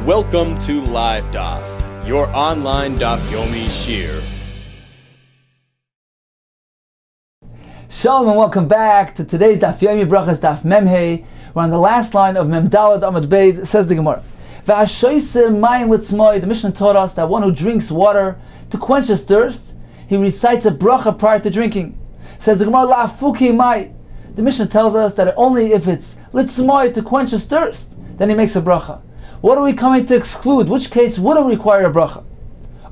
Welcome to Live Daf, your online Daf Yomi shir. Shalom and welcome back to today's Daf Yomi Brachos Daf Memhei. We're on the last line of Mem Daled Amud Beis. Says the Gemara, the Mishnah taught us that one who drinks water to quench his thirst, he recites a bracha prior to drinking. Says the Gemara, La'afuki mai. The Mishnah tells us that only if it's litzmoy to quench his thirst, then he makes a bracha. What are we coming to exclude? Which case wouldn't require a bracha?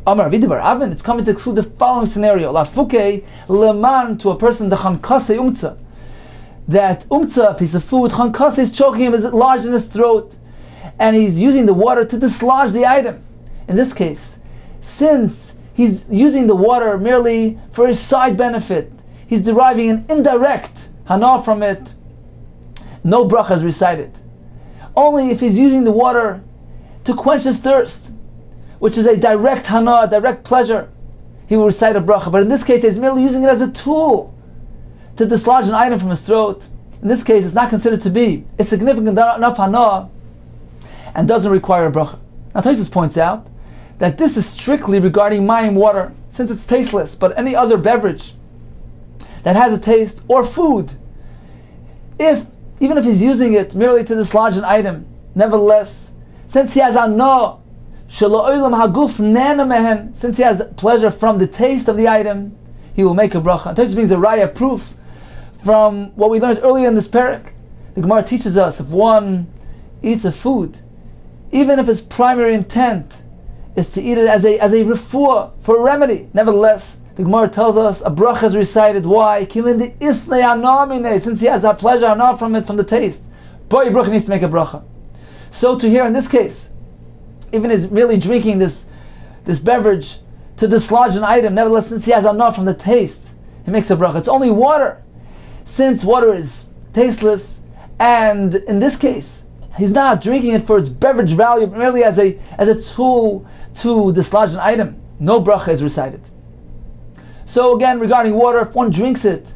Amar Vidibar Avin, it's coming to exclude the following scenario. Lafuke leman, to a person, the chankase umtza. That umtza, a piece of food, chankase is choking him, is lodged in his throat, and he's using the water to dislodge the item. In this case, since he's using the water merely for his side benefit, he's deriving an indirect hana from it, no bracha is recited. Only if he's using the water to quench his thirst, which is a direct hana, a direct pleasure, he will recite a bracha. But in this case, he's merely using it as a tool to dislodge an item from his throat. In this case, it's not considered to be a significant enough hana and doesn't require a bracha. Now, Tosfos points out that this is strictly regarding mayim, water, since it's tasteless, but any other beverage that has a taste, or food, even if he's using it merely to dislodge an item, nevertheless, since he has anah, since he has pleasure from the taste of the item, he will make a bracha. Tosfos brings a raya proof from what we learned earlier in this parak. The Gemara teaches us if one eats a food, even if his primary intent is to eat it as a refuah, for a remedy, nevertheless, the Gemara tells us a bracha is recited. Why? Since he has a pleasure not from it, from the taste, boy, bracha needs to make a bracha. So to here in this case, even is merely drinking this beverage to dislodge an item, nevertheless, since he has a nut from the taste, he makes a bracha. It's only water, since water is tasteless, and in this case, he's not drinking it for its beverage value, but merely as a tool to dislodge an item. No bracha is recited. So again, regarding water, if one drinks it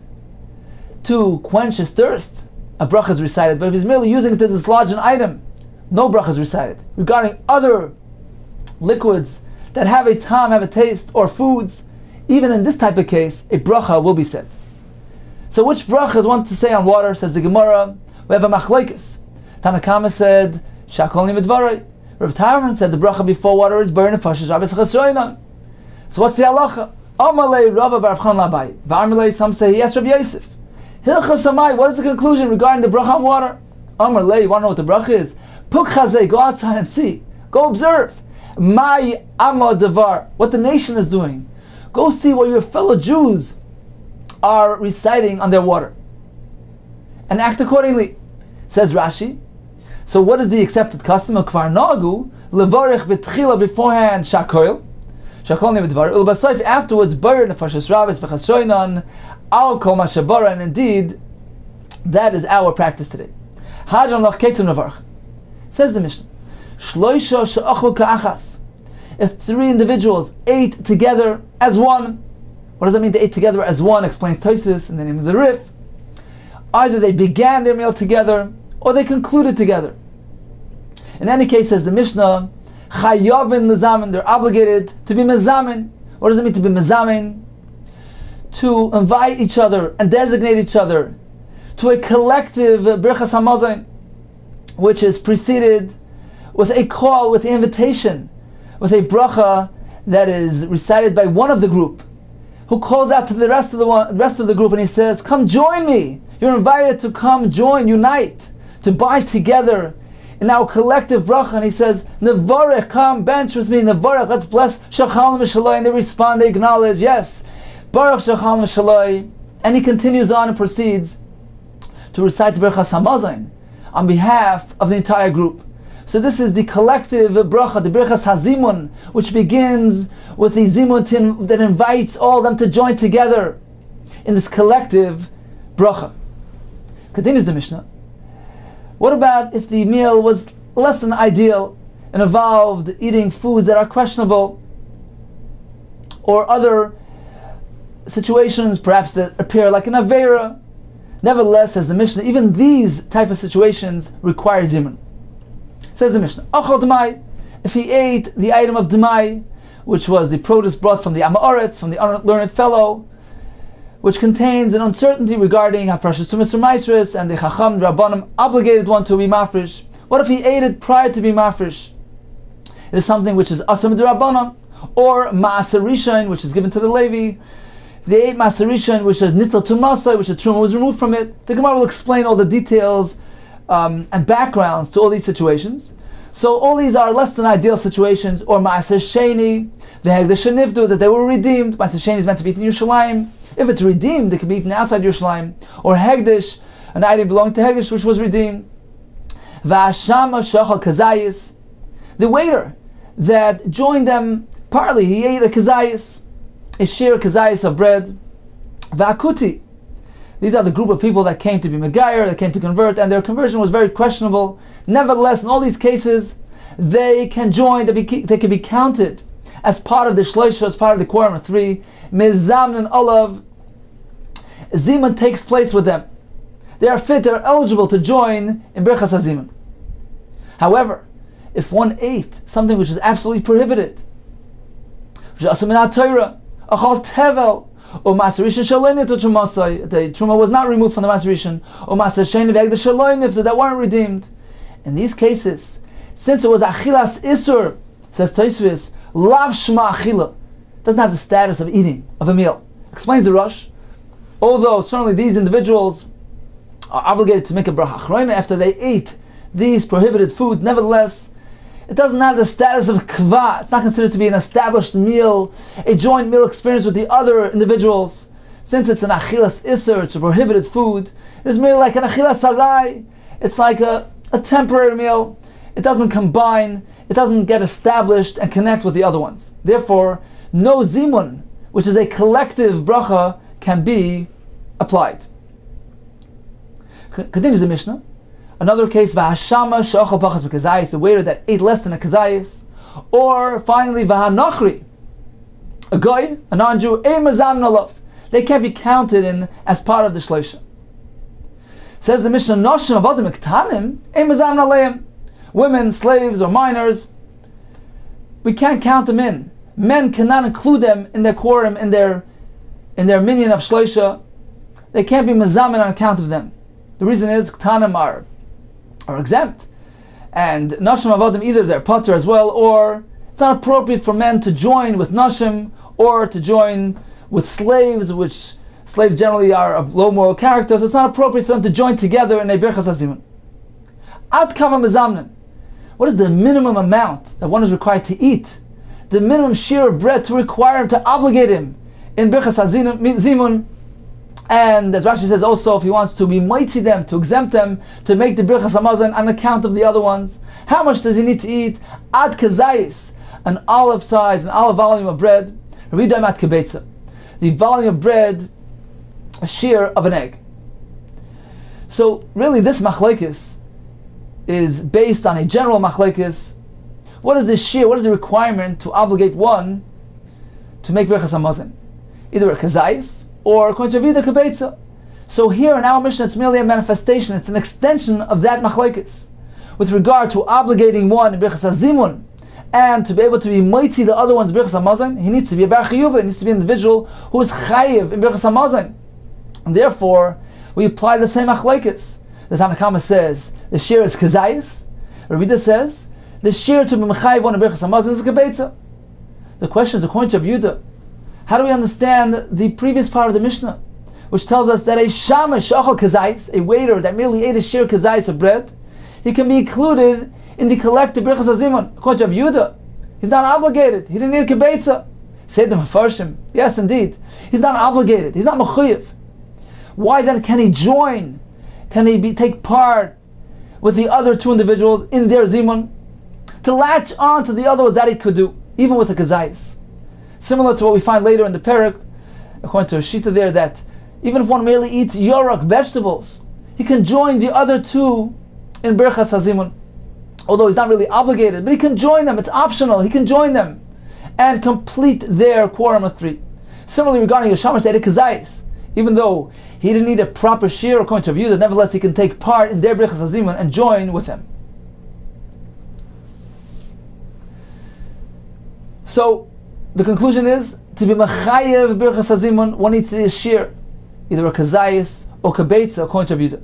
to quench his thirst, a bracha is recited. But if he's merely using it to dislodge an item, no bracha is recited. Regarding other liquids that have a tam, have a taste, or foods, even in this type of case, a bracha will be said. So which bracha is one to say on water? Says the Gemara, we have a machlokes. Tanakama said, Shakol Nimidvarei. Reb Tarfon said the bracha before water is burn nefashis Rabbi Chasroinon. So what's the halacha? Amalei Rava Bar Avchan Labai. V'Amalei, some say yes, Rabbi Yosef. Hilchas Hamai, what is the conclusion regarding the bracha on water? Amalei, you want to know what the bracha is? Puk Chazei, go outside and see. Go observe. Mai Amad Devar, what the nation is doing. Go see what your fellow Jews are reciting on their water, and act accordingly. Says Rashi. So what is the accepted custom of Kvar Nagu? Levarich betchila, beforehand Shakoil. Afterwards, burn nefashis Rabis v'chasroinon al kol mashabara, and indeed, that is our practice today. Hadron lach ketzim nevarch. Says the Mishnah, shloisha she'achlu ka'achas. If three individuals ate together as one, what does that mean to ate together as one? Explains Tosfos in the name of the Rif. Either they began their meal together, or they concluded together. In any case, says the Mishnah, Chayavin lezamen, they're obligated to be mezamen. What does it mean to be mezamen? To invite each other and designate each other to a collective Birchas Hamazon, which is preceded with a call, with the invitation, with a bracha that is recited by one of the group, who calls out to the rest of the group, and he says, "Come join me. You're invited to come join, unite, to bind together in our collective bracha." And he says, "Nevarech, come bench with me. Nevarech, let's bless Shachal Mishaloi." And they respond, they acknowledge, yes, Baruch Shachal Mishaloi. And he continues on and proceeds to recite the Birchas Hamazon on behalf of the entire group. So this is the collective bracha, the Birchas Hazimun, which begins with the zimun that invites all of them to join together in this collective bracha. Continues the Mishnah. What about if the meal was less than ideal and involved eating foods that are questionable, or other situations perhaps that appear like an Aveira? Nevertheless, says the Mishnah, even these type of situations require zimun. Says the Mishnah, Achal T'mai, if he ate the item of Demai, which was the produce brought from the Amaretz, from the unlearned fellow, which contains an uncertainty regarding Hafrashas Tumas or Maisris, and the Chacham Rabbanim obligated one to be mafresh. What if he ate it prior to be mafresh? It is something which is Asam D'Rabbanan, or Ma'aser Rishon, which is given to the Levi. They ate Ma'aser Rishon, which is Nitel Tumasai, which the Truma was removed from it. The Gemara will explain all the details and backgrounds to all these situations. So all these are less than ideal situations, or Ma'aser Sheni, the Hegdesh Nivdu, that they were redeemed. Ma'aser Sheni is meant to be eaten in Yerushalayim. If it's redeemed, it can be eaten outside Yerushalayim. Or Hegdesh, an item belonging to Hegdesh, which was redeemed. Va'ashama Shachal Kazayis, the waiter that joined them partly, he ate a kazayis, a sheer kazayis of bread. Va'akuti, these are the group of people that came to be Megayer, that came to convert, and their conversion was very questionable. Nevertheless, in all these cases, they can join, they can be counted as part of the shloisha, as part of the quorum of three. Mizamn and Olav, Zimun takes place with them. They are fit, they are eligible to join in Brachos HaZimun. However, if one ate something which is absolutely prohibited, the Truma was not removed from the Ma'aser Rishon, so that weren't redeemed. In these cases, since it was Achilas Isur, says Tosfos, Lav Shma Achila, doesn't have the status of eating, of a meal. Explains the Rosh, although certainly these individuals are obligated to make a bracha achrona after they ate these prohibited foods, nevertheless, it doesn't have the status of kva. It's not considered to be an established meal, a joint meal experience with the other individuals. Since it's an achilas iser, it's a prohibited food, it is merely like an achilas harai. It's like a temporary meal. It doesn't combine, it doesn't get established and connect with the other ones. Therefore, no zimun, which is a collective bracha, can be applied. Continues the Mishnah. Another case, v'hashama she'achal pachas b'kazayis, the waiter that ate less than a kazayis. Or finally, v'hanachri, a guy, a non-Jew, a mazam nalav. They can't be counted in as part of the shloisha. Says the Mishnah, noshim avadim ektanim, a mazam naleim. Women, slaves, or minors, we can't count them in. Men cannot include them in their quorum, in their minyan of shloisha. They can't be mazamin on account of them. The reason is ktanim are exempt, and nashim avodim, either they're pater as well, or it's not appropriate for men to join with nashim or to join with slaves, which slaves generally are of low moral character, so it's not appropriate for them to join together in a Brachos HaZimun. Ad kama mezamnin, what is the minimum amount that one is required to eat? The minimum share of bread to require him, to obligate him in Brachos HaZimun. And as Rashi says also, if he wants to be mighty them, to exempt them, to make the Brachos HaMazon on account of the other ones, how much does he need to eat? Ad kazayis, an olive size, an olive volume of bread. Revidam ad kebetza, the volume of bread, a shear of an egg. So really this machlekes is based on a general machlekes. What is the shear, what is the requirement to obligate one to make Brachos HaMazon? Either a kazayis, or according to Vida Kabetza. So here in our Mishnah, it's merely a manifestation, it's an extension of that machlekes. With regard to obligating one in Brachos HaZimun, and to be able to be mighty the other one's Brachos HaMazon, he needs to be a bar chiyuva, he needs to be an individual who is chayiv in Brachos HaMazon. And therefore, we apply the same machlekes. The Tanna Kama says, the shir is kazayis. Ravida says, the shir to be mechayiv one in Brachos HaMazon is kabetza. The question is, according to Yehuda, how do we understand the previous part of the Mishnah, which tells us that a shamash shachal kazayis, a waiter that merely ate a shir kazayis of bread, he can be included in the collective Brachos HaZimun. According to Yehuda, he's not obligated. He didn't need kibetza. Say the Mefarshim, yes, indeed, he's not obligated. He's not mechuyev. Why then can he join? Can he take part with the other two individuals in their zimun? To latch on to the other was that he could do, even with a kazayis. Similar to what we find later in the Perek, according to a Shita there, that even if one merely eats yorak, vegetables, he can join the other two in Brachos HaZimun. Although he's not really obligated, but he can join them, it's optional, he can join them and complete their quorum of three. Similarly, regarding a shamash that ate kazayis, even though he didn't need a proper shir according to view, that nevertheless he can take part in their Brachos HaZimun and join with them. So the conclusion is, to be Machayev Birchas Hazimun, one needs to be a shir, either a Kazayis or Kabetza, according to Rabbi Yehuda.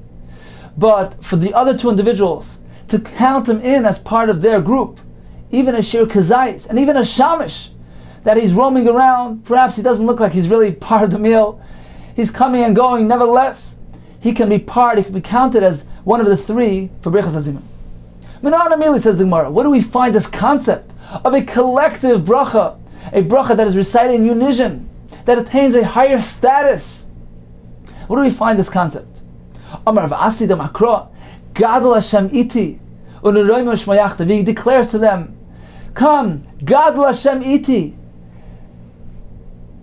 But for the other two individuals, to count him in as part of their group, even a shir Kazayis, and even a Shamish, that he's roaming around, perhaps he doesn't look like he's really part of the meal, he's coming and going, nevertheless, he can be counted as one of the three for Birchas Hazimun. Minan Amili, says the Gemara, what do we find this concept of a collective bracha, a bracha that is recited in unison, that attains a higher status? What do we find this concept? Amar v'asi de makro, Gadol Hashem iti, u'neroim shmayachta. He declares to them, come, Gadol Hashem iti.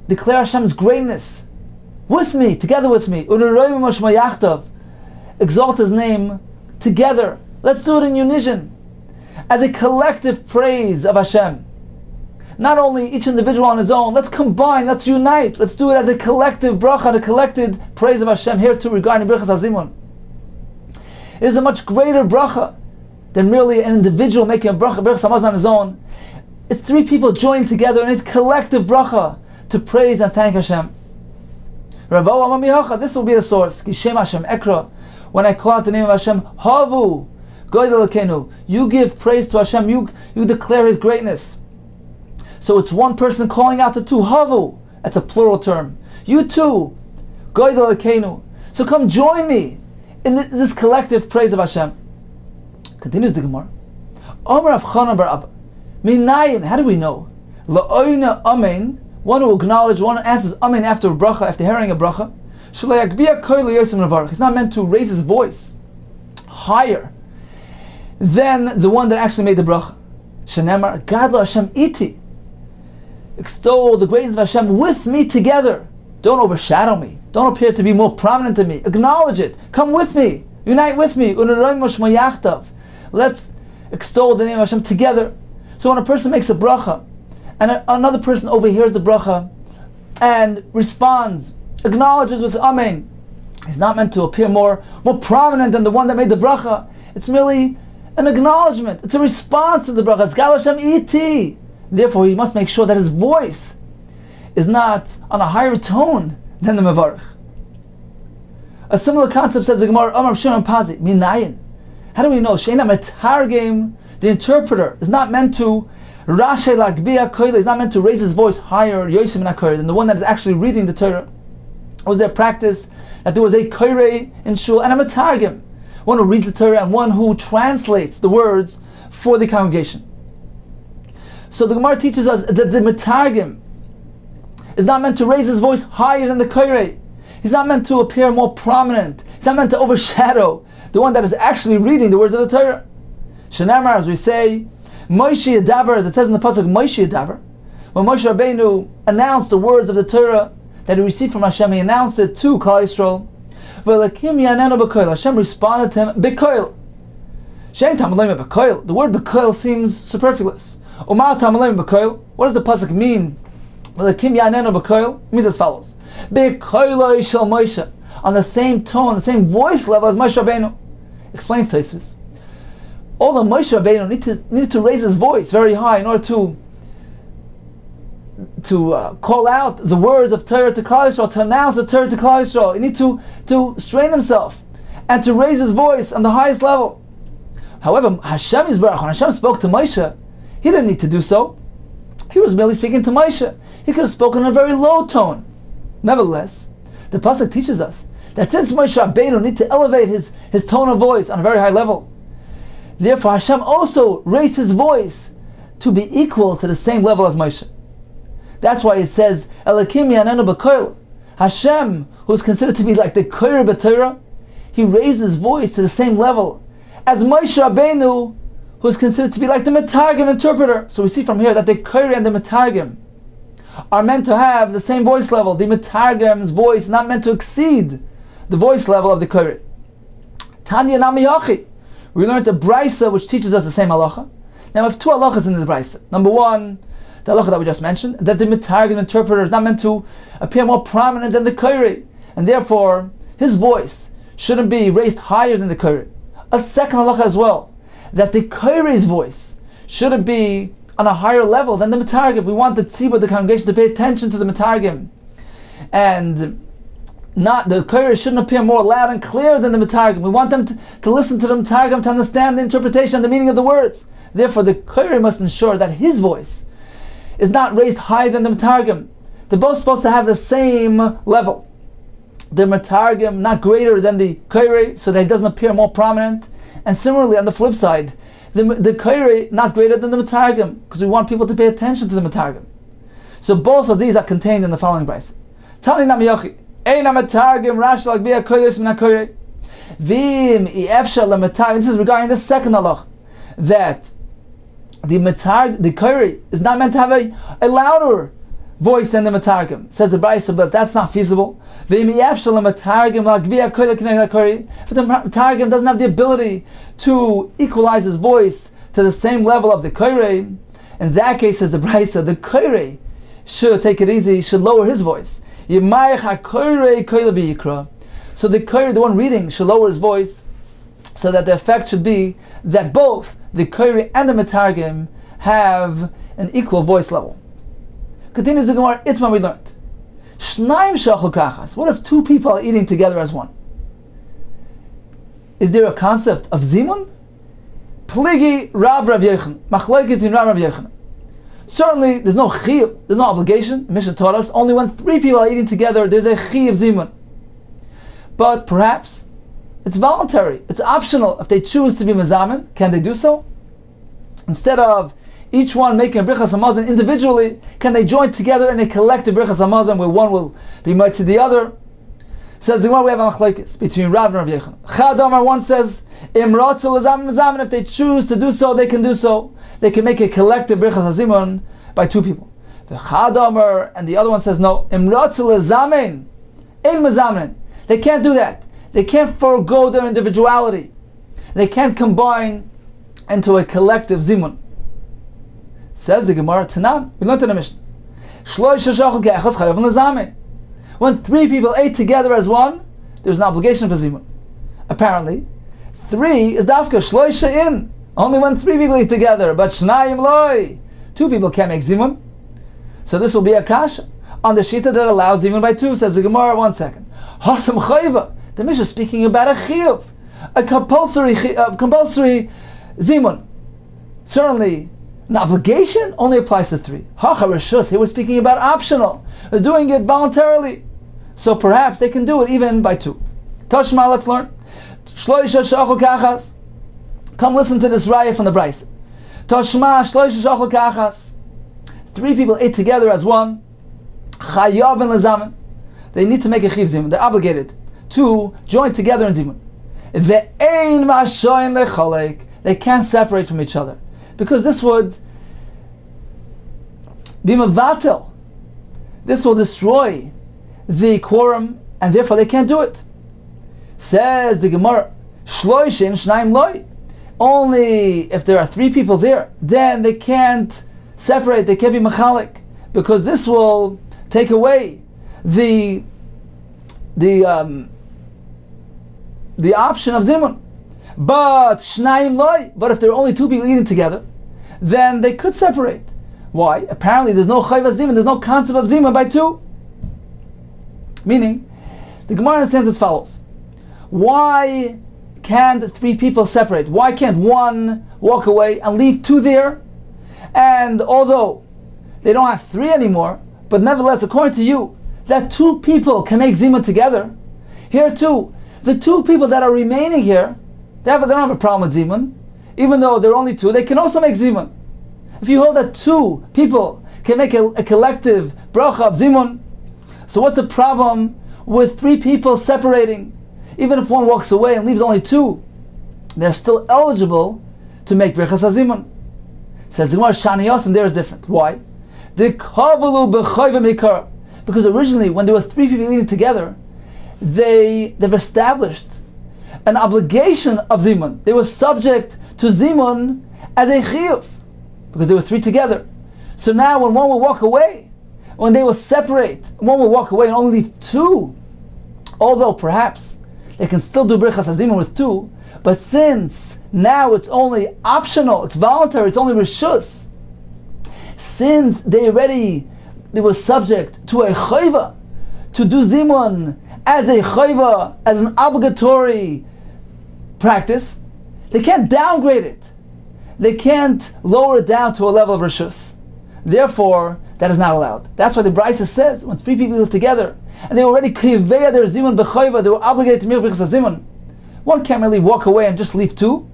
Declare Hashem's greatness with me, together with me. U'neroim shmayachta. Exalt His name together. Let's do it in unison, as a collective praise of Hashem. Not only each individual on his own, let's combine, let's unite, let's do it as a collective bracha, a collective praise of Hashem. Here too, regarding Birchas Hazimun, it is a much greater bracha than merely an individual making a bracha, Birchas Hamazon on his own. It's three people joined together in a collective bracha to praise and thank Hashem. Ravo Amar Mihacha, this will be the source. Kishem Hashem Ekra, when I call out the name of Hashem, Havu, Goydel Elokeinu, you give praise to Hashem, you declare His greatness. So it's one person calling out to two, Havu, that's a plural term. You too, Goydel Elokeinu. So come join me in this collective praise of Hashem. Continues the Gemara. Omer Rav Chanan bar Abba, Minayin, how do we know? La'oina Amen, one who acknowledges, one who answers Amen after a bracha, after hearing a bracha. He's not meant to raise his voice higher than the one that actually made the bracha. Shenemar, Gadol Hashem iti. Extol the greatness of Hashem with me together. Don't overshadow me. Don't appear to be more prominent than me. Acknowledge it. Come with me. Unite with me. Let's extol the name of Hashem together. So when a person makes a bracha, and another person overhears the bracha and responds, acknowledges with Amen, he's not meant to appear more prominent than the one that made the bracha. It's merely an acknowledgement. It's a response to the bracha. It's Gadol Hashem iti. Therefore, he must make sure that his voice is not on a higher tone than the mevarich. A similar concept says the Gemara, Amar Shimon Pazi, Minayin. How do we know? Sheina metargim, the interpreter, is not meant to Rashe Lagbia Koyle, is not meant to raise his voice higher Yosim Nakoyer than the one that is actually reading the Torah. Was there practice that there was a Koyrei in Shul and a metargim, one who reads the Torah and one who translates the words for the congregation? So the Gemara teaches us that the metargim is not meant to raise his voice higher than the Koyrei. He's not meant to appear more prominent. He's not meant to overshadow the one that is actually reading the words of the Torah. Shenamar, as we say, Moshe Yadaber, as it says in the pasuk, Moshe Yadaber. When Moshe Rabbeinu announced the words of the Torah that he received from Hashem, he announced it to Klal Yisrael. V'elakim yanenu b'koil. Hashem responded to him, b'koil. Shein tamalim b'koil. The word b'koil seems superfluous. Umar tamalim b'koil. What does the pasuk mean? V'elakim yanenu b'koil means as follows: b'koiloi shel Moshe, on the same tone, the same voice level as Moshe Rabbeinu. Explains Tosfos. Although Moshe Rabbeinu needed to raise his voice very high in order to call out the words of Torah to Klal Yisrael, to announce the Torah to Klal Yisrael, he needed to strain himself and to raise his voice on the highest level. However, Hashem Yisbarach, when Hashem spoke to Moshe, he didn't need to do so. He was merely speaking to Moshe. He could have spoken in a very low tone. Nevertheless, the pasuk teaches us that since Moshe Rabbeinu needed to elevate his tone of voice on a very high level, therefore Hashem also raised his voice to be equal to the same level as Moshe. That's why it says, Elakim yanenu b'koil. Hashem, who is considered to be like the Koyer b'Torah, he raised his voice to the same level as Moshe Rabbeinu, who is considered to be like the Metargim interpreter. So we see from here that the Koyer and the Metargim are meant to have the same voice level. The Metargim's voice is not meant to exceed the voice level of the Koyer. Tanya Nami Yachi. We learned a Brisa which teaches us the same halacha. Now we have two halachas in the Brisa. Number one, the halacha that we just mentioned, that the Metargim interpreter is not meant to appear more prominent than the Koyer, and therefore his voice shouldn't be raised higher than the Koyer. A second halacha as well, that the Koyer's voice shouldn't be on a higher level than the Metargim. We want the tzibur, the congregation, to pay attention to the Metargim. And not the Koire shouldn't appear more loud and clear than the Metargim. We want them to listen to the Metargim, to understand the interpretation and the meaning of the words. Therefore, the Koire must ensure that his voice is not raised higher than the Metargim. They're both supposed to have the same level. The Metargim not greater than the Koire, so that it doesn't appear more prominent. And similarly, on the flip side, the Koire not greater than the Metargim, because we want people to pay attention to the Metargim. So both of these are contained in the following brayso. Tani Nam Yochi, Eina Metargim Rash Lagbia Kodesh Min HaKoire. Vim Efshar LaMetargim. This is regarding the second halach, that the Koire is not meant to have a louder voice than the Metargim. Says the brayso, but that's not feasible. Vim Efshar LaMetargim Lagbia Kodesh Min HaKoire. But the Metargim doesn't have the ability to equalize his voice to the same level of the Koire. In that case, says the brayso, the Koire should take it easy, should lower his voice. So the Koire, the one reading, should lower his voice, so that the effect should be that both the Koire and the Metargim have an equal voice level. Continues the Gemara, Itma we learned. Shnaim shachol kachas. What if two people are eating together as one? Is there a concept of zimun? Pligi Rav Yechon. Machlokes in Rav Yechon. Certainly, there's no chiyuv, there's no obligation. The Mishnah taught us only when three people are eating together, there's a chiyuv zimun. But perhaps it's voluntary, it's optional. If they choose to be mezamen, can they do so? Instead of each one making a Brachos Hamazon individually, can they join together in a collective Brachos Hamazon where one will be much to the other? Says the Gemara, we have a machlokes between Rav and Rav Yechon. Chad Amar, one says, Imratzu lezamen mezamen. If they choose to do so, they can do so. They can make a collective Brachos Hazimon by two people. The Chad Amar, and the other one says no. Imratzu lezamen, ein mezamen. They can't do that. They can't forego their individuality. They can't combine into a collective zimun. Says the Gemara, Tanan, we learned in the Mishnah. Shloisha shachol ke'echas chayav lezamen. When three people ate together as one, there's an obligation for zimun. Apparently, three is dafka shloisha in. Only when three people eat together, but shnayim loy. Two people can't make zimun. So this will be a kasha on the shita that allows zimun by two. Says the Gemara, 1 second. Hasam chayva. The Mishnah is speaking about a chiyuv, a compulsory zimun. Certainly, an obligation only applies to three. Hacha reshus. Here we're speaking about optional. They're doing it voluntarily. So perhaps they can do it even by two. Tashma, let's learn. Shloisha shachol kachas. Come listen to this raya from the brayso. Tashma shloisha shachol kachas. Three people ate together as one. Chayav and lezamen. They need to make a chiv zimun. They're obligated to join together in zimun. Ve'ein mashoin lecholek. They can't separate from each other, because this would be mavatel. This will destroy the quorum, and therefore they can't do it. Says the Gemara, shloishin shnaim loy. Only if there are three people there, then they can't separate, they can't be machalik, because this will take away the option of zimun. But shnaim loy. But if there are only two people eating together, then they could separate. Why? Apparently there's no chayva zimun, there's no concept of zimun by two. Meaning, the Gemara understands as follows. Why can't three people separate? Why can't one walk away and leave two there? And although they don't have three anymore, but nevertheless, according to you, that two people can make zimun together. Here too, the two people that are remaining here, they don't have a problem with zimun. Even though there are only two, they can also make zimun. If you hold that two people can make a collective bracha of zimun, so what's the problem with three people separating? Even if one walks away and leaves only two, they're still eligible to make brachas hazimun. Says the Gemara, Shani Yosim, there is different. Why? Because originally, when there were three people eating together, they've established an obligation of zimun. They were subject to zimun as a chiyuv, because there were three together. So now when one will walk away, when they will separate, one will walk away and only leave two, although perhaps they can still do brachas hazimun with two, but since now it's only optional, it's voluntary, it's only rishus, since they were subject to a chayva, to do zimun as a chayva, as an obligatory practice, they can't downgrade it. They can't lower it down to a level of reshus. Therefore, that is not allowed. That's why the Brachos says, when three people live together, and they already kiveya their zimun b'chayva, they were obligated to make brichas zimun, one can't really walk away and just leave two,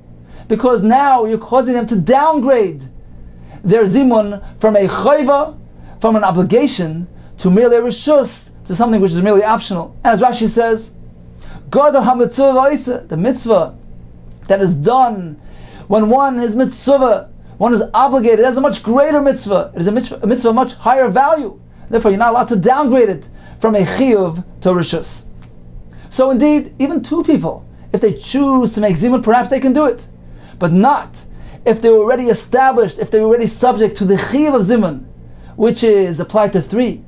because now you're causing them to downgrade their zimun from a chayva, from an obligation, to merely a reshus, to something which is merely optional. And as Rashi says, Gadol ha-mitzvah v'oiseh, the mitzvah that is done when one is mitzvah, one is obligated, it has a much greater mitzvah. It is a mitzvah of much higher value. Therefore, you're not allowed to downgrade it from a chiyuv to a reshus. So indeed, even two people, if they choose to make zimun, perhaps they can do it. But not if they were already established, if they were already subject to the chiyuv of zimun, which is applied to three.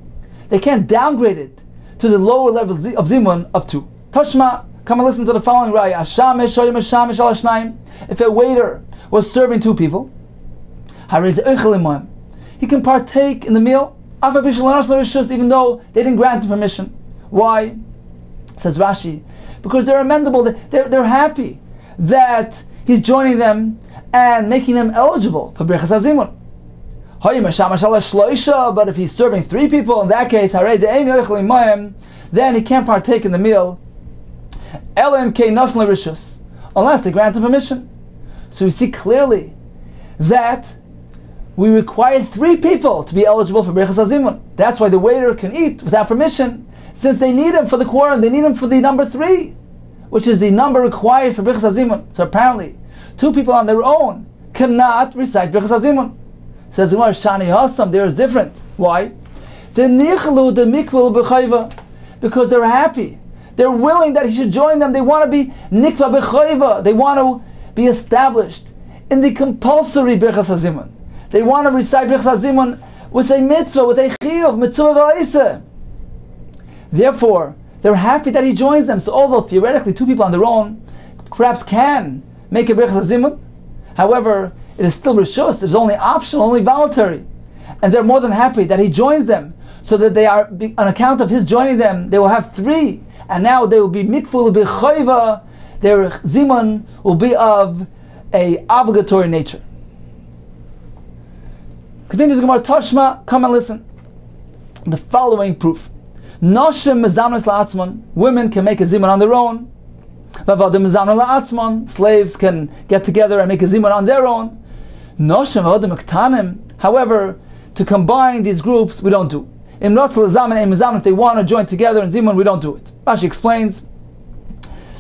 They can't downgrade it to the lower level of zimun of two. Tashma, come and listen to the following raya. If a waiter was serving two people, he can partake in the meal, even though they didn't grant him permission. Why? Says Rashi, because they're amendable, they're happy that he's joining them and making them eligible for Brachos HaZimun. But if he's serving three people, in that case, then he can't partake in the meal unless they grant him permission. So we see clearly that we require three people to be eligible for Brachos HaZimun. That's why the waiter can eat without permission, since they need him for the quorum, they need him for the number three, which is the number required for Brachos HaZimun. So apparently, two people on their own cannot recite Brachos HaZimun. Says the Gemara, Shani Hasam, there is different. Why? Because they're happy. They're willing that he should join them. They want to be nikva b'chayva. They want to be established in the compulsory Brachos HaZimun. They want to recite Brachos HaZimun with a mitzvah, with a chiyuv, mitzvah v'oiseh. Therefore, they're happy that he joins them. So although theoretically two people on their own perhaps can make a Brachos HaZimun, however, it is still reshus, it's only optional, only voluntary. And they're more than happy that he joins them, so that they are, on account of his joining them, they will have three, and now they will be mikvul b'chayva, their zimun will be of a obligatory nature. Continues the Gemara, Tashma, come and listen. The following proof. Noshim mezamnes la'atzman, women can make a zimun on their own. Vavadim mezamnes la'atzman, slaves can get together and make a zimun on their own. Noshim vavadim ktanim, however, to combine these groups, we don't do. If they want to join together in zimun, we don't do it. Rashi explains,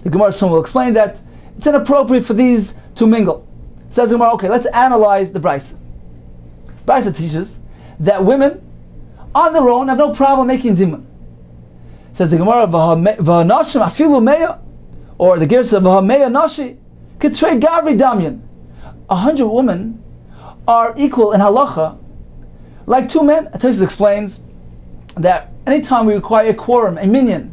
the Gemara soon will explain that it's inappropriate for these to mingle. Says the Gemara, okay, let's analyze the Brachos. Brachos teaches that women on their own have no problem making zimun. Says the Gemara, v'hanashim afilu meya, or the Gersa v'hameya nashi, kitrei gavri damyan. 100 women are equal in halacha like two men. Tosfos explains that anytime we require a quorum, a minyan,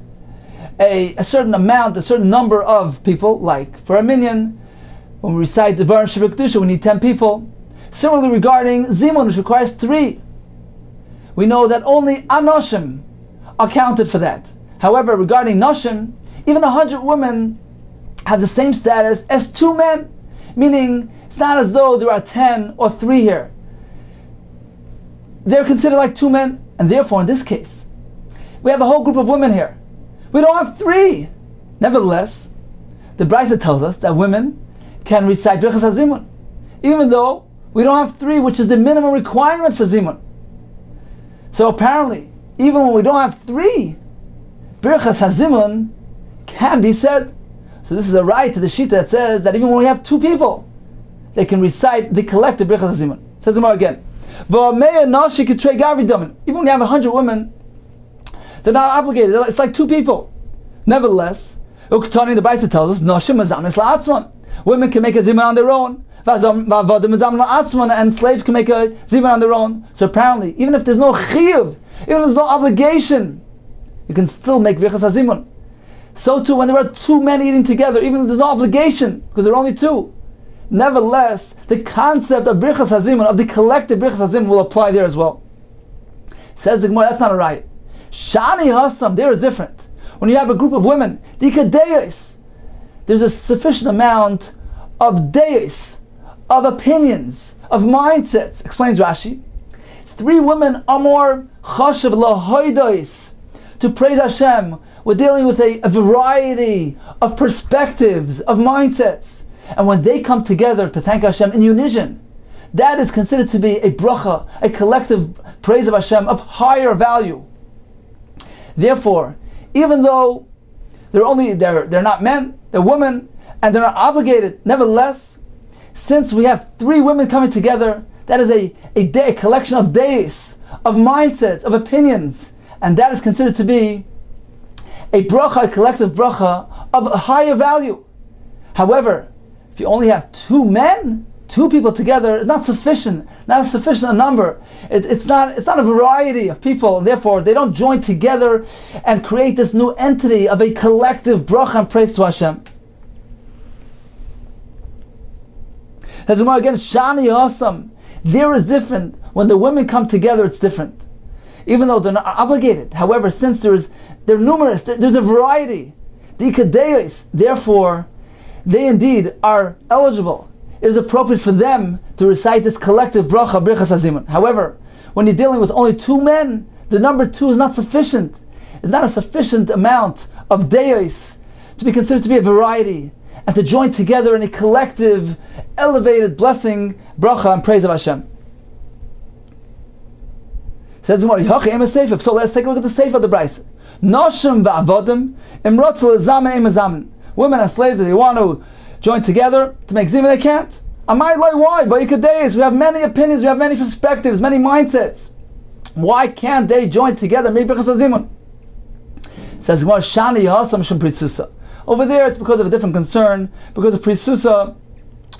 a certain amount, a certain number of people, like for a minyan, when we recite the Varan Shavik Kedusha, we need 10 people. Similarly, regarding zimun, which requires 3, we know that only anoshim are counted for that. However, regarding noshim, even 100 women have the same status as 2 men, meaning it's not as though there are 10 or 3 here. They're considered like 2 men, and therefore in this case, we have a whole group of women here. We don't have 3. Nevertheless, the Brachos tells us that women can recite Brachos HaZimun, even though we don't have 3, which is the minimum requirement for Zimun. So apparently, even when we don't have 3, Brachos HaZimun can be said. So this is a right to the Shita that says that even when we have 2 people, they can recite the collective Brachos HaZimun. Says the Gemara again. Even when you have 100 women, they're not obligated. It's like 2 people. Nevertheless, the Brachos tells us, women can make a zimun on their own, and slaves can make a zimun on their own. So apparently, even if there's no chiyuv, even if there's no obligation, you can still make Brachos HaZimun. So too, when there are 2 men eating together, even if there's no obligation, because there are only 2, nevertheless, the concept of Brachos Hazimun, of the collective Brachos Hazimun, will apply there as well. Says the Gemara, that's not a right. Shani Hasam, there is different. When you have a group of women, there's a sufficient amount of deis, of opinions, of mindsets, explains Rashi. 3 women are more chashav lahoidois, to praise Hashem. We're dealing with a variety of perspectives, of mindsets. And when they come together to thank Hashem in unison, that is considered to be a bracha, a collective praise of Hashem of higher value. Therefore, even though they're not men, they're women, and they're not obligated, nevertheless, since we have 3 women coming together, that is a collection of days, of mindsets, of opinions, and that is considered to be a bracha, a collective bracha of a higher value. However, if you only have 2 men, 2 people together, it's not sufficient a number. It's not a variety of people, and therefore they don't join together and create this new entity of a collective bracha and praise to Hashem. As again, Shani Hasam, there is different. When the women come together, it's different. Even though they're not obligated. However, since they're numerous, there's a variety. Therefore, they indeed are eligible. It is appropriate for them to recite this collective bracha, Brachos Hazimun. However, when you're dealing with only 2 men, the number 2 is not sufficient. It's not a sufficient amount of deis to be considered to be a variety and to join together in a collective, elevated blessing, bracha, and praise of Hashem. Says the Gemara, so let's take a look at the seif of the Brachos. Noshim va'avodim imrotzul zamen emazamen. Women and slaves, that they want to join together to make zimah, they can't. Amai loy, why? But we have many opinions, we have many perspectives, many mindsets. Why can't they join together? Make Brachos Hazimun. Says Gemara, Shani Hasam Shem Prisusa. Over there, it's because of a different concern. Because of Prisusa,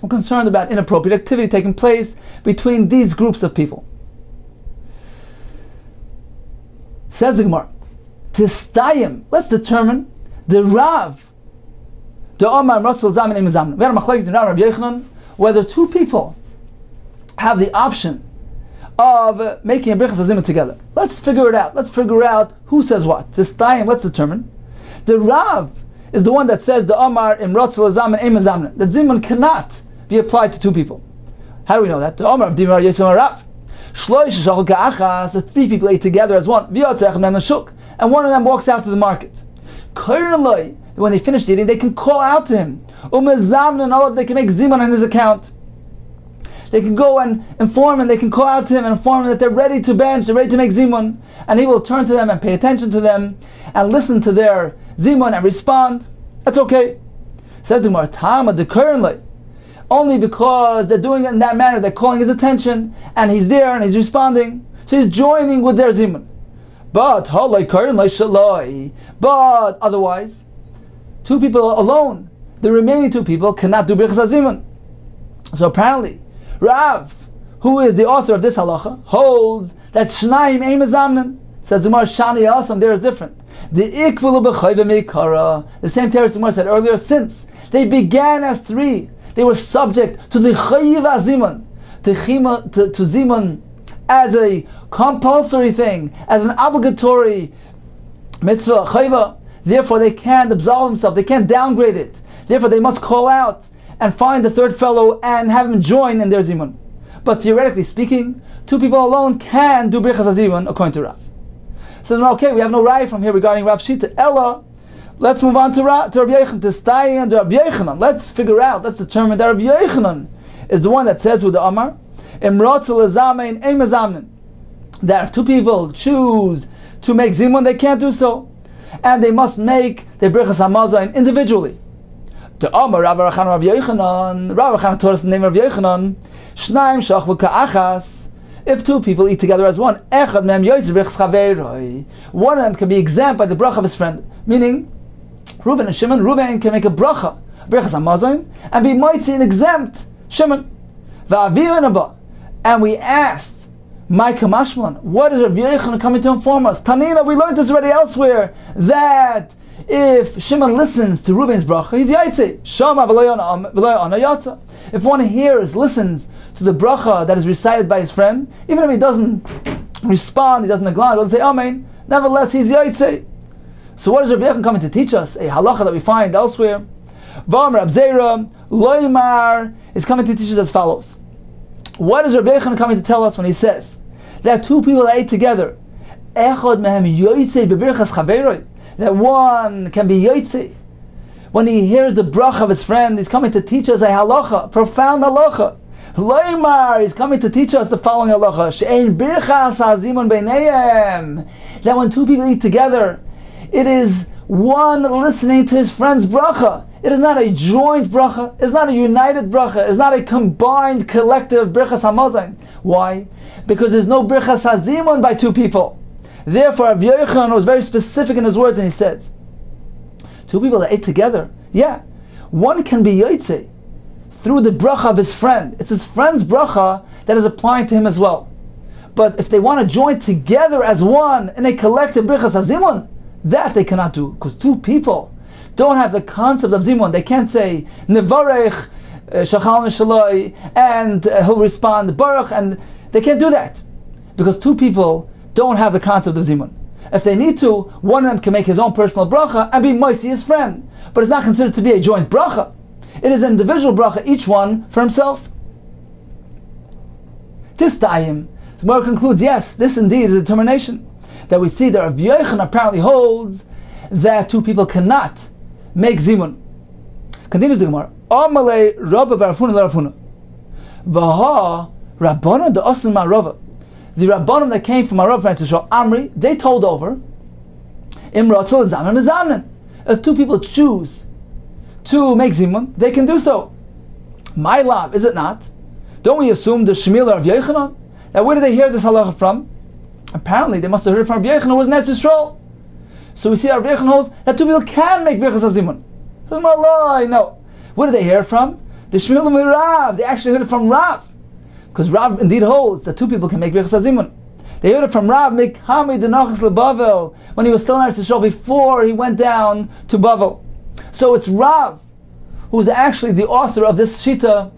we're concerned about inappropriate activity taking place between these groups of people. Says the Gemara, Tistayim, let's determine the Rav, the Omar Ratzul Zamin Im Zamin. We had a machlekes in Rav Yochanan, whether 2 people have the option of making a Brachos Hazimun together. Let's figure it out. Let's figure out who says what. Tistayim, let's determine. The Rav is the one that says the Omar Im Ratzul Zamin Im Zamin, that Zimun cannot be applied to 2 people. How do we know that? The Omar of Dimar Yisrael Rav. So 3 people ate together as one, and one of them walks out to the market. When they finish eating, they can call out to him. They can make zimun on his account. They can go and inform him, they can call out to him and inform him that they're ready to bench, they're ready to make zimun. And he will turn to them and pay attention to them and listen to their zimun and respond. That's okay. Says the Gemara, Tama the currently. Only because they're doing it in that manner, they're calling his attention, and he's there and he's responding. So he's joining with their zimun. But otherwise, 2 people alone, the remaining 2 people cannot do Brachos Hazimun. So apparently, Rav, who is the author of this halacha, holds that Shnaim Ein Mezamnin. Says the Gemara, Shani Asam, there is different. The same teretz the Gemara said earlier, since they began as 3, they were subject to the chayiv hazimun, to zimun as a compulsory thing, as an obligatory mitzvah, chayva. Therefore, they can't absolve themselves, they can't downgrade it. Therefore, they must call out and find the 3rd fellow and have him join in their zimun. But theoretically speaking, 2 people alone can do Brachos Hazimun according to Rav. So, okay, we have no raya from here regarding Rav Shita. Ella, let's move on to Rabbi Yochanan, to Stay and Rabbi Yochanan. Let's figure out, let's determine that Rabbi Yochanan is the one that says with the Amar, that if 2 people choose to make zimun, they can't do so, and they must make their Brachos Hamazon individually. The Amar Rabbi Yochanan taught us the name of Rabbi Yochanan, Shnaim shachlu ka'achas. If 2 people eat together as one, one of them can be exempt by the bracha of his friend. Meaning, Reuven and Shimon, Reuven can make a bracha, Brachos Hamazon, and be mighty and exempt Shimon. And we asked, Micah Mashman, what is Rabbi Yochanan coming to inform us? Tanina, we learned this already elsewhere, that If Shimon listens to Reuven's bracha, he's yaitze. Shama v'lo yana yatza. If one listens to the bracha that is recited by his friend, even if he doesn't respond, he doesn't acknowledge, doesn't say amen, nevertheless he's yaitze. So what is Rabbi Yechon coming to teach us? A halacha that we find elsewhere. V'amar Abzera loymar is coming to teach us as follows. What is Rabbi Yechon coming to tell us when he says that two people ate together, echad mehem yoytze bebirchas chaveroi, that one can be yoytze when he hears the bracha of his friend? He's coming to teach us a halacha, profound halacha. Loymar is coming to teach us the following halacha: she'ein birchas hazimun beinayim, that when two people eat together, it is one listening to his friend's bracha. It is not a joint bracha. It's not a united bracha. It's not a combined collective birchas hamazon. Why? Because there's no birchas hazimun by two people. Therefore, Rabbi Yochanan was very specific in his words, and he says, two people that ate together, yeah, one can be yotze through the bracha of his friend. It's his friend's bracha that is applying to him as well. But if they want to join together as one in a collective birchas hazimun, that they cannot do, because two people don't have the concept of zimun. They can't say nevarech shachal neshaloi and he'll respond baruch, and they can't do that because two people don't have the concept of zimun. If they need to, one of them can make his own personal bracha and be mighty his friend, but it's not considered to be a joint bracha. It is an individual bracha, each one for himself. Tistayim, the Gemara concludes, yes, this indeed is a determination that we see that Rabbi Yochanan apparently holds that two people cannot make zimun. Continues the Gemara. Amalei Rabba barafuna larafuna. Vaha Rabbanon de Osman Marava. The Rabbanon that came from Arav Francis Amri, they told over Imratzol Zamen Mezamnen. If two people choose to make zimun, they can do so. My love, is it not? Don't we assume the Shemila of Yochanan? Now where did they hear this halacha from? Apparently they must have heard it from Rabbi Yochanan, who was in Eretz Yisrael. So we see that Rabbi Yochanan holds that two people can make birchas hazimun. So no. Where did they hear it from? The Shmuel and Rav. They actually heard it from Rav, because Rav indeed holds that two people can make birchas hazimun. They heard it from Rav Mikhami de Nachas leBavel when he was still in Eretz Yisrael before he went down to Bavel. So it's Rav who is actually the author of this shita,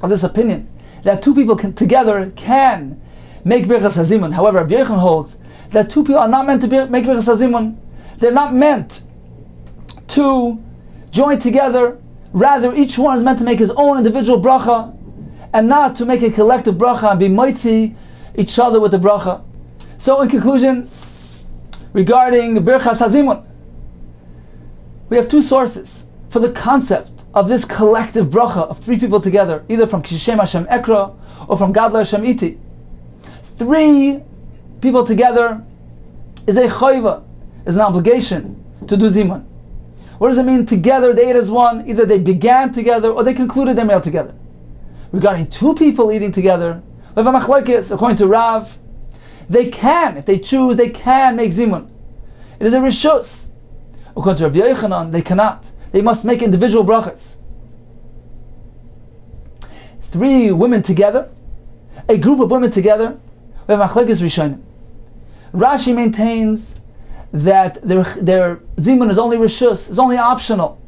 of this opinion, that two people together can make birchas hazimun. However, Rabbi Yochanan holds that two people are not meant to make birchas hazimun. They're not meant to join together. Rather, each one is meant to make his own individual bracha, and not to make a collective bracha and be mighty each other with the bracha. So, in conclusion, regarding birchas hazimun, we have two sources for the concept of this collective bracha of three people together, either from Kishem Hashem Ekra or from Gadla Hashem Iti. Three people together is a chayva, is an obligation to do zimun. What does it mean together? They ate as one. Either they began together or they concluded their meal together. Regarding two people eating together, we have a machlokes. According to Rav, they can, if they choose, they can make zimun. It is a rishus. According to Rav Yochanan, they cannot. They must make individual brachas. Three women together, a group of women together, we have machlokes rishonim. Rashi maintains that their zimun is only rishus, is only optional.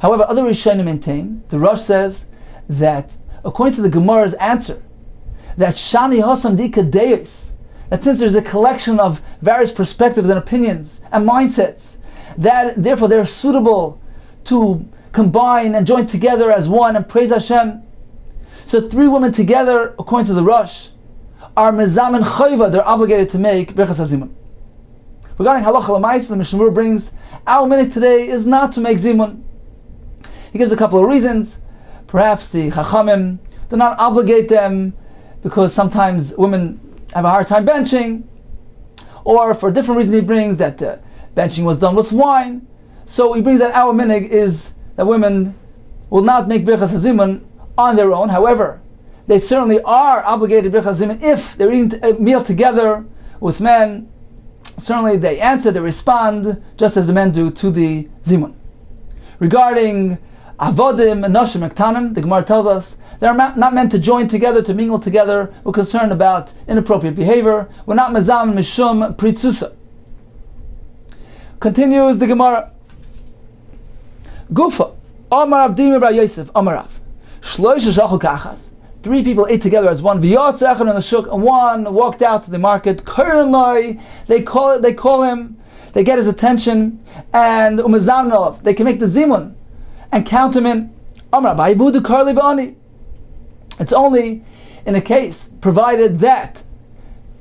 However, other rishonim maintain, the Rosh says that according to the Gemara's answer, that shani hosam dika deis, that since there's a collection of various perspectives and opinions and mindsets, that therefore they're suitable to combine and join together as one and praise Hashem. So three women together, according to the Rosh, are mezamen chayva, they're obligated to make birchas hazimun. Regarding halacha l'maisa, the Mishnah brings, our minute today is not to make zimun. He gives a couple of reasons. Perhaps the chachamim do not obligate them because sometimes women have a hard time benching, or for different reasons he brings that benching was done with wine. So he brings that our minig is that women will not make birchas hazimun on their own. However, they certainly are obligated birchas hazimun if they're eating a meal together with men. Certainly they answer, they respond, just as the men do to the zimun. Regarding avodim, noshim, ektanim, the Gemara tells us they're not meant to join together, to mingle together. We're concerned about inappropriate behavior. We're not mezam mishum pritzusa. Continues the Gemara. Gufa, Amar Abdim Bar Yosef, Amarav. Shloisha shachal kachas. 3 people ate together as one. V'yotzeh echad on the shuk, and one walked out to the market. Currently, they call him, they get his attention, and umazamnov, they can make the zimun and count him in. Amar Baivudu Karli V'ani. It's only in a case provided that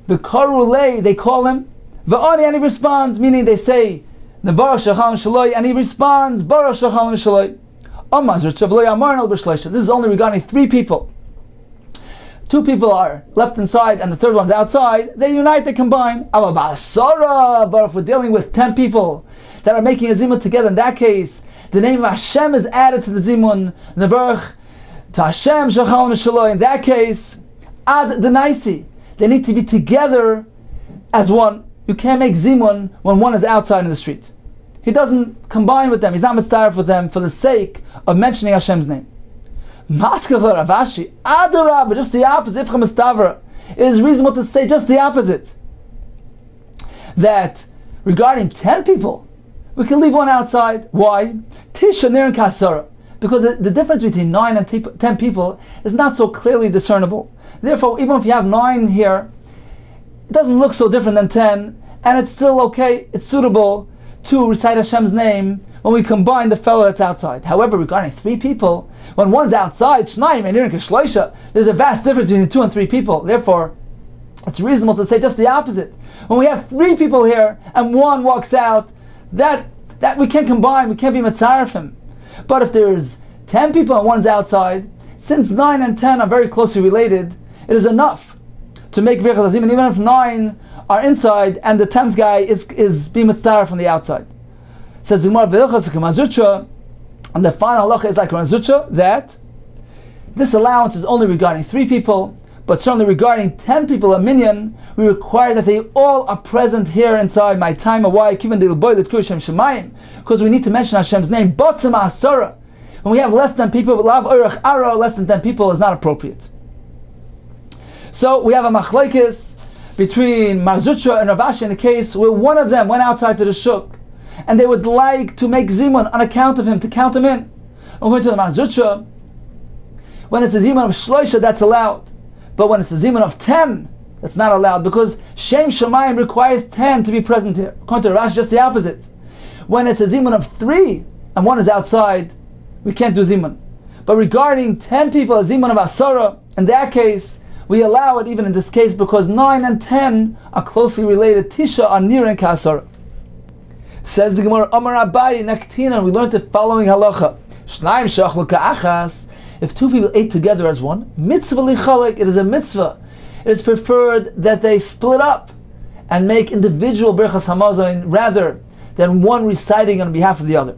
the karulei, they call him V'ani, and he responds, meaning they say Nevarach Shachal Shaloi, and he responds Barach Shachal Shaloi. This is only regarding 3 people. 2 people are left inside and the third one's outside. They unite, they combine. But if we're dealing with 10 people that are making a zimun together, in that case, the name of Hashem is added to the zimun. Nevarach to Hashem Shachal Shaloi. In that case, ad denaisi, they need to be together as one. You can't make zimun when one is outside in the street. He doesn't combine with them. He's not mitzvah with them for the sake of mentioning Hashem's name. Maskavla Ravashi, Adarab, just the opposite. It is reasonable to say just the opposite. That regarding 10 people, we can leave one outside. Why? Tisha Nir and Kasara. Because the difference between 9 and 10 people is not so clearly discernible. Therefore, even if you have 9 here, it doesn't look so different than 10, and it's still okay, it's suitable to recite Hashem's name when we combine the fellow that's outside. However, regarding 3 people, when one's outside, Shnayim and Irin Kishloisha, there's a vast difference between 2 and 3 people. Therefore, it's reasonable to say just the opposite. When we have 3 people here and one walks out, that we can't combine, we can't be Matzaref him. But if there's 10 people and one's outside, since 9 and 10 are very closely related, it is enough to make Brachos, even if 9 are inside and the 10th guy is being mitzvah from the outside. Says the Gemara, and the final halacha is like Razucha, that this allowance is only regarding 3 people, but certainly regarding 10 people, a minyan, we require that they all are present here inside my time. Why? Because we need to mention Hashem's name. When we have less than people, less than 10 people is not appropriate. So we have a machlekes between Marzucha and Ravashi in the case where one of them went outside to the shuk and they would like to make zimun on account of him, to count him in. According to the Marzucha, when it's a zimun of shloisha, that's allowed. But when it's a zimun of 10, that's not allowed, because Shem Shemayim requires 10 to be present here. According to Ravashi, just the opposite. When it's a zimun of 3 and one is outside, we can't do zimun. But regarding 10 people, a zimun of asara, in that case, we allow it even in this case because 9 and 10 are closely related. Tisha are near and kasara. Says the Gemara, Amar Abayi Naktina, we learned the following halacha. Shnaim shachlu ka'achas. If 2 people ate together as one, mitzvah lichalek, it is a mitzvah. It is preferred that they split up and make individual brachas hamazon rather than one reciting on behalf of the other.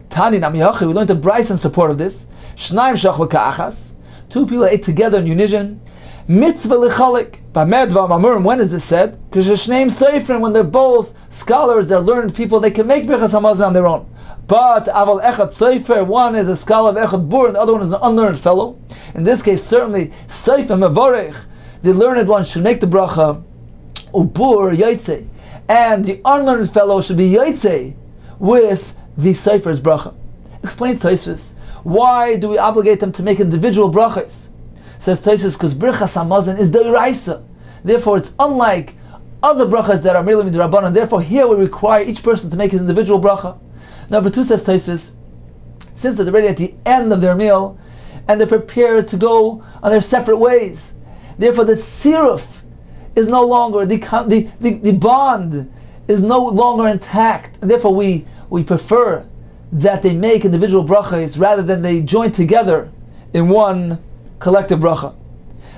Tani namiyachi, we learned the Bryce in support of this. Shnaim shachlu ka'achas. 2 people ate together in unison. Mitzvah lichalek. Bamedva mamurim. When is this said? Because Shneim seifrim, when they're both scholars, they're learned people, they can make brachas hamazon on their own. But aval echad seifer, one is a scholar of echad bur, and the other one is an unlearned fellow. In this case, certainly seifer mevorech, the learned one should make the bracha ubur yaitze, and the unlearned fellow should be yaitze with the seifer's bracha. Explains Tosfos, why do we obligate them to make individual brachas? Says Tosfos, because brachas hamazon is d'oraisa. Therefore, it's unlike other brachas that are merely midrabanan. Therefore, here we require each person to make his individual bracha. Number 2, says Tosfos, since they're already at the end of their meal and they're prepared to go on their separate ways, therefore the siruf is no longer, the bond is no longer intact, and therefore we prefer that they make individual brachas rather than they join together in one collective bracha.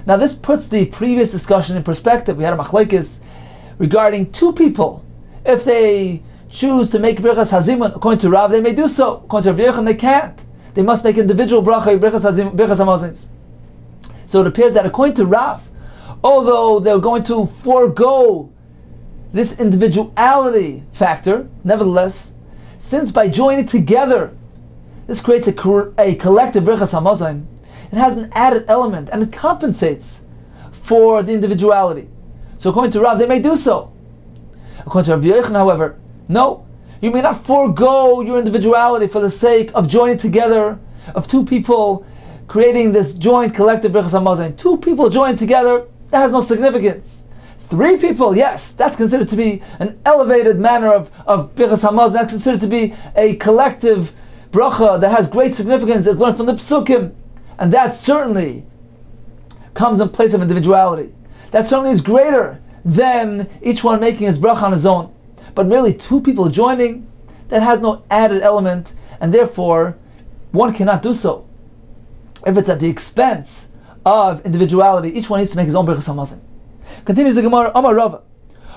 Now this puts the previous discussion in perspective. We had a machlekes regarding 2 people. If they choose to make brachas hazimun, according to Rav, they may do so. According to Rav Yechon, they can't. They must make individual brachas hamazons. So it appears that according to Rav, although they're going to forego this individuality factor, nevertheless, since by joining together, this creates a collective brachas hamazon, it has an added element and it compensates for the individuality. So according to Rav, they may do so. According to Rav Yechon, however, no, You may not forego your individuality for the sake of joining together, of two people creating this joint collective Brachos HaMazon. Two people joined together, that has no significance. Three people, yes, that's considered to be an elevated manner of Brachos HaMazon. That's considered to be a collective bracha that has great significance. It's learned from the Psukim. And that certainly comes in place of individuality. That certainly is greater than each one making his bracha on his own. But merely two people joining, that has no added element, and therefore one cannot do so. If it's at the expense of individuality, each one needs to make his own Brachos HaMazon. Continues the Gemara, Amar Rava,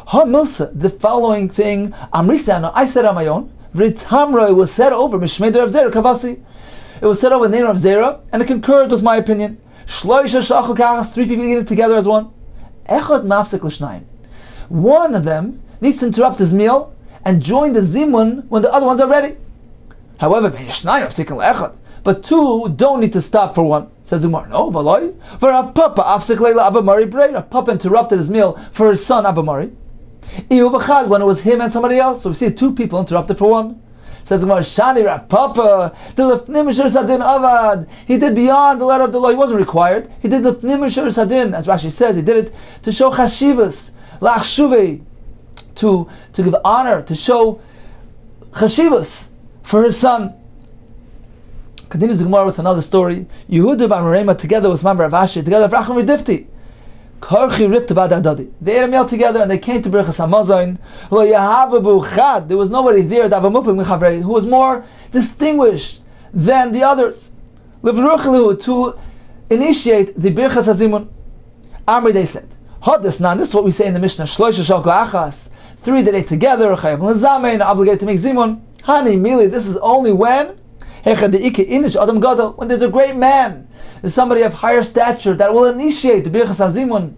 Ha Milsa, the following thing, Amrisana, I said on my own, V'ritamra, it was said over, Mishmei Rav Zera Kavasi. It was said over the name of Zera, and it concurred with my opinion. Shloisha Shachal Kachas, three people eating together as one. Echad Mafsek L'shnayim. One of them needs to interrupt his meal and join the zimun when the other ones are ready. However, but two don't need to stop for one. Says the Gemara, no, Valoi. For Rav Papa, Rav Papa interrupted his meal for his son Abba Mari. When it was him and somebody else, so we see two people interrupted for one. Says the Gemara, Shani Rav Papa, the Lefnim Shir Sadin Avad. He did beyond the letter of the law. He wasn't required. He did Lefnim Shir Sadin, as Rashi says. He did it to show chashivas, la'achshuvei, to give honor, to show chashivas for his son. Continues the Gemara with another story. Yehuda bar Merema together with Mamre Avashi, together with Rachman Redifti. Karchi Rift about Adadi. They ate a meal together and they came to Brachos HaMazon. Lo Yahavu Chad. There was nobody there who was more distinguished than the others. To initiate the Brachos HaZimun. Amri, they said, this is what we say in the Mishnah. Shloisha Shalko Achas. Three that ate together, Chayav L'Zamein, obligated to make Zimun. Hani Mili, this is only when there's a great man, there's somebody of higher stature that will initiate the Brachos HaZimun,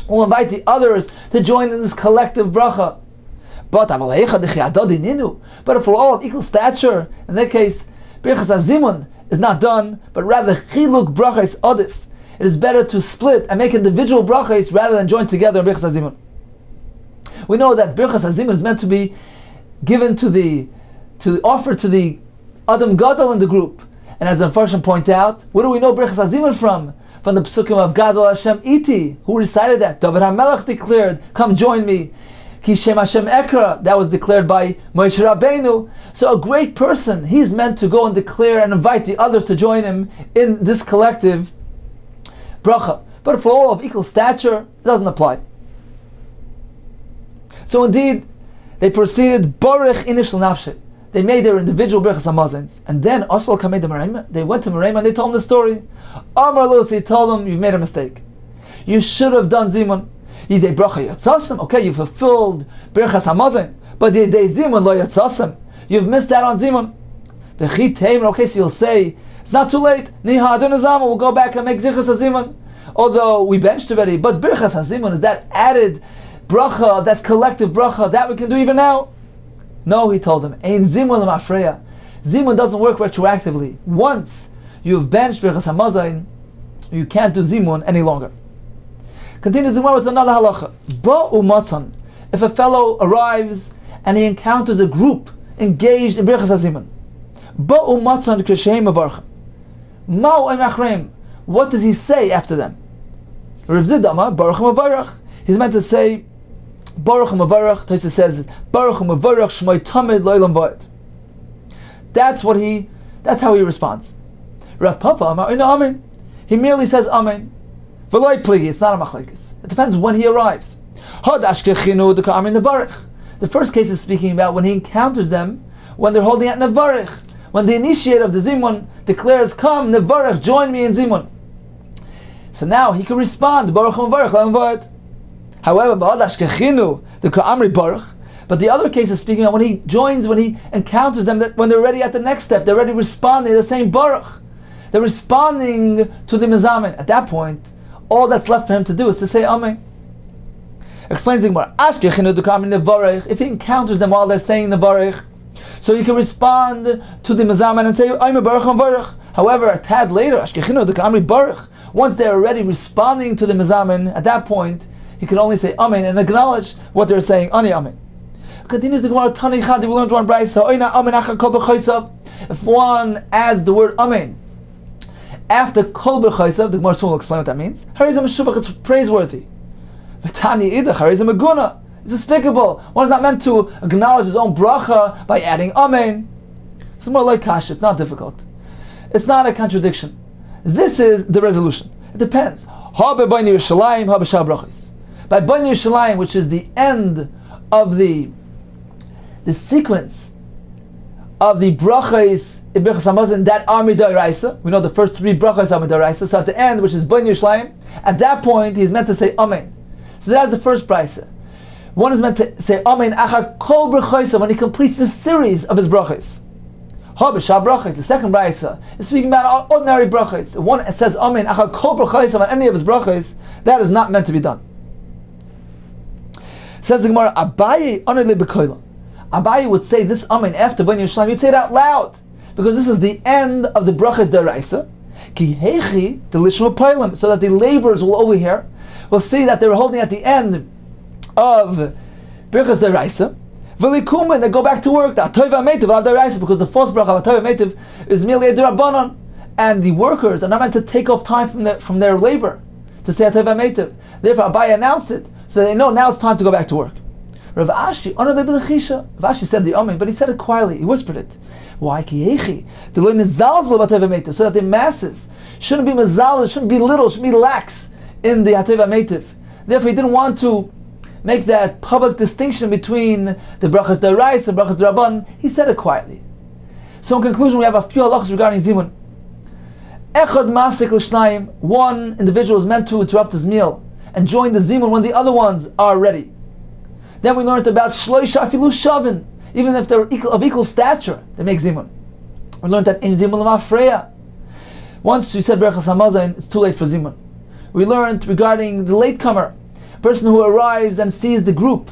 will invite the others to join in this collective bracha. But if we're all of equal stature, in that case, Brachos HaZimun is not done, but rather Chiluk Brachos Adif. It is better to split and make individual brachos rather than join together in Brachos HaZimun. We know that Brachos HaZimun is meant to be given to offer to the Adam Gadol in the group. And as the Mepharshim point out, where do we know Brachos HaZimun from? From the Psukim of Gadol Hashem Iti. Who recited that? David HaMelech declared, come join me. Ki Shem Hashem Ekra. That was declared by Moshe Rabbeinu. So a great person, he's meant to go and declare and invite the others to join him in this collective bracha. But for all of equal stature, it doesn't apply. So indeed, they proceeded Baruch Inishal Nafshe. They made their individual Brachos HaMazons, and then Asal Kamei de Merema. They went to Merema and they told him the story. Amar Los, he told them, you've made a mistake. You should have done Zimun. Yidei Bracha Yatzasim. Okay, you fulfilled Brachos HaMazon, but Yidei Zimun lo Yatzasim. You've missed out on Zimun. V'chi Teimer. Okay, so you'll say it's not too late. Niha Adon Azam. We'll go back and make Brachos HaZimun. Although we benched already, but Brachos HaZimun is that added bracha, that collective bracha that we can do even now. No, he told them, Ein Zimun l'mafreya. Zimun doesn't work retroactively. Once you've benched Brachos HaMazon, you can't do Zimun any longer. Continues the Gemara with another halacha. Ba'u matzon. If a fellow arrives and he encounters a group engaged in Brachos HaZimun, Ba'u matzon k'shehem avarchem. Ma'u emachreim. What does he say after them? Rav Zidama, Baruch Mavarach. He's meant to say, Baruch Mavarach. Taisa says, Baruch Mavarach Shmoi Tamid Loilam Vayit. That's how he responds. Rav Papa Amar Ina Amen. He merely says Amen. V'loi pligi. It's not a machlekes. It depends when he arrives. Had ashkechinu deka Amen Nevarich. The first case is speaking about when he encounters them, when they're holding at Nevarich. When the initiator of the Zimun declares, come Nevarich, join me in Zimun. So now he can respond, Baruch Mavarach Loilam Vayit. However, the Ka'amri Baruch, but the other case is speaking about when he joins, when he encounters them, that when they're ready at the next step, they're already responding, they're saying Baruch. They're responding to the Mizamin. At that point, all that's left for him to do is to say Amen. Explains the Gemara, if he encounters them while they're saying Nevarich, so you can respond to the Mizamin and say, I'm a Baruch Mavarach. However, a tad later, once they're already responding to the Mizamin, at that point, he can only say Amen and acknowledge what they're saying, Ani Amen. Continues the Gemara Tani Chadi. We learned one brayso. If one adds the word amen after kol b'chaysav, the Gemara soon will explain what that means. Harizam meshubach, it's praiseworthy. V'tani idach, harizam meguna, it's despicable. One is not meant to acknowledge his own bracha by adding amen. It's more like kasha. It's not difficult. It's not a contradiction. This is the resolution. It depends. Ha b'bayni Yerushalayim, ha b'shar brachos. By bayni Yerushalayim, which is the end of the sequence of the brachos in Brachos Hamazon that are midaraisa. We know the first three brachos are midaraisa. So at the end, which is bayni Yerushalayim, at that point he is meant to say amen. So that's the first brayso. One is meant to say amen acha kol brachos when he completes the series of his brachos. Ha b'shar brachos. The second brayso is speaking about ordinary brachos. One says amen acha kol brachos on any of his brachos. That is not meant to be done. Says the Gemara, Abaye anole b'koila. Abaye would say this amen after Bnei Yerushalayim. You'd say it out loud because this is the end of the brachas deraisa. Ki heichi the lishma pailim, so that the laborers will overhear, will see that they're holding at the end of brachas deraisa. V'likum, and they go back to work. The atoiva meitiv of deraisa, because the fourth bracha of atoiva meitiv is merely a derabanan, and the workers are not meant to take off time from their labor to say atoiva meitiv. Therefore, Abaye announced it so they know now it's time to go back to work. Rav Ashi, Rav Ashi said the amen, but he said it quietly. He whispered it. Why? So that the masses shouldn't be mazal, shouldn't be little, shouldn't be lax in the Hateva Meitiv. Therefore, he didn't want to make that public distinction between the brachas deraisa and brachas derabanan. He said it quietly. So in conclusion, we have a few halachas regarding zimun. Echad mafsek l'shnayim. One individual is meant to interrupt his meal and join the zimun when the other ones are ready. Then we learned about shloisha afilu shavin, even if they're of equal stature, they make zimun. We learned that in zimun l'mafreya. Once we said Brachos Hamazon, it's too late for zimun. We learned regarding the latecomer, a person who arrives and sees the group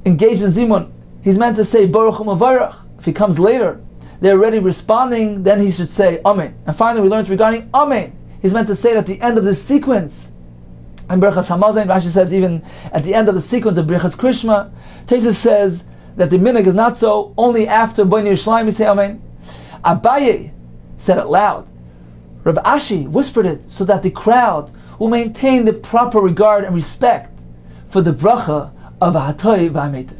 engaged in zimun. He's meant to say baruch u'mavarach. If he comes later, they're already responding, then he should say amen. And finally, we learned regarding amen. He's meant to say it at the end of the sequence. And Brachos Hamazon, Rashi says even at the end of the sequence of Brachos Krishma, Tesis says that the minhag is not so. Only after Bnei Yerushalayim we say amen. Abaye said it loud. Rav Ashi whispered it so that the crowd will maintain the proper regard and respect for the bracha of Hatay v'Hametiv.